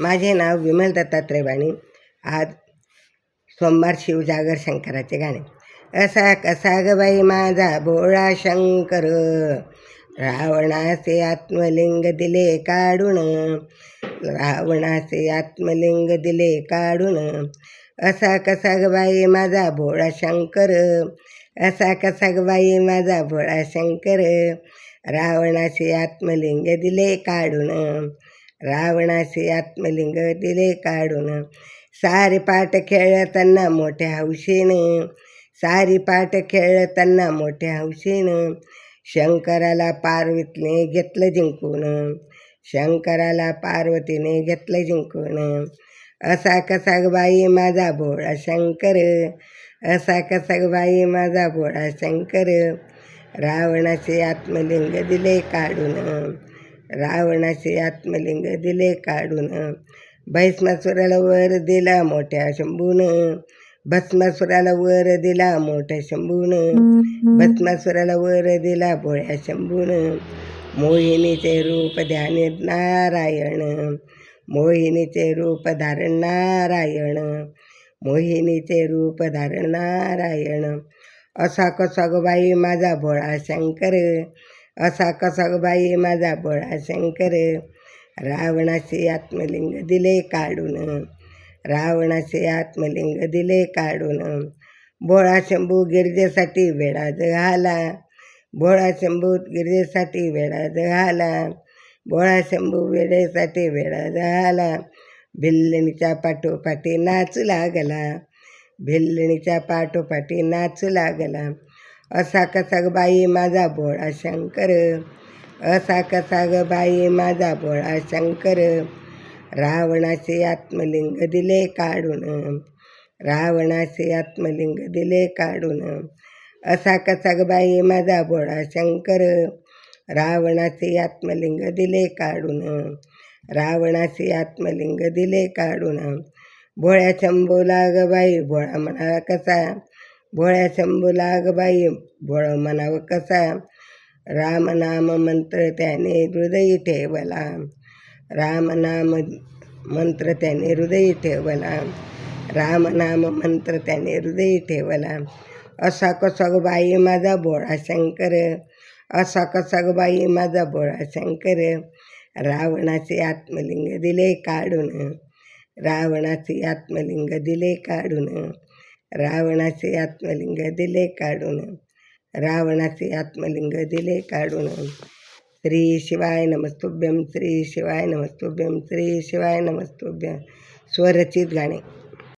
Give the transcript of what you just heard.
माझे नाव विमल दत्तात्रय बाणी. आज सोमवार शिवजागर शंकराचे गाणे. असा कसा ग बाई माझा भोळा शंकर, रावणाचे आत्मलिंग दिले काढून, रावणाचे आत्मलिंग दिले काढून. असा कसा ग बाई माझा भोळा शंकर, असा कसा ग बाई माझा भोळा शंकर, रावणाचे आत्मलिंग दिले काढून, रावणाचे आत्मलिंग दिले काढून. सारी पाट खेळताना मोठ्या हौशीनं, सारी पाट खेळताना मोठ्या हौशीनं, शंकराला पार्वतीने घेतलं जिंकून, शंकराला पार्वतीने घेतलं जिंकून. असा कसा ग बाई माझा भोळा शंकर, असा कसा ग बाई माझा भोळा शंकर, रावणाचे आत्मलिंग दिले काढून, रावणाचे आत्मलिंग दिले काढून. भस्मासुराला वर दिला मोठ्या शंभून, भस्मासुराला वर दिला मोठ्या शंभून, भस्मासुराला वर दिला भोळ्या शंभून. मोहिनीचे रूप ध्याने नारायण, मोहिनीचे रूप धारण नारायण, मोहिनीचे रूप धारण नारायण. असा कसा ग बाई माझा भोळा शंकर, असा कसा ग बाई माझा भोळा शंकर, रावणाचे आत्मलिंग दिले काढून, रावणाचे आत्मलिंग दिले काढून. भोळा शंभू गिरजेसाठी वेळा जगाला, भोळा शंभू गिरजेसाठी वेळा जगाला, भोळा शंभू वेळेसाठी वेळा जगाला. भिल्लणीच्या पाठोपाठी नाचू लागला, भिल्लणीच्या पाठोपाठी नाचू लागला. असा कसा ग बाई माझा भोळा शंकर, असा कसा ग बाई माझा भोळा शंकर, रावणाचे आत्मलिंग दिले काढून, रावणाचे आत्मलिंग दिले काढून. असा कसा ग बाई माझा भोळा शंकर, रावणाचे आत्मलिंग दिले काढून, रावणाचे आत्मलिंग दिले काढून. भोळ्या शंभूला ग बाई भोळा म्हणावा कसा, भोळ्या शंभूला ग बाई भोळा म्हणावं कसा, रामनाम मंत्र त्याने हृदयी ठेवला, रामनाम मंत्र त्याने हृदयी ठेवला, रामनाम मंत्र त्याने हृदयी ठेवला. असा कसा ग बाई माझा भोळा शंकर, असा कसा ग बाई माझा भोळा शंकर, रावणाचे आत्मलिंग दिले काढून, रावणाचे आत्मलिंग दिले काढून, रावणाचे आत्मलिंग दिले काढून, रावणाचे आत्मलिंग दिले काढून. श्री शिवाय नमस्तुभ्यं, श्री शिवाय नमस्तुभ्यं, श्री शिवाय नमस्तुभ्यं. स्वरचित गाणे.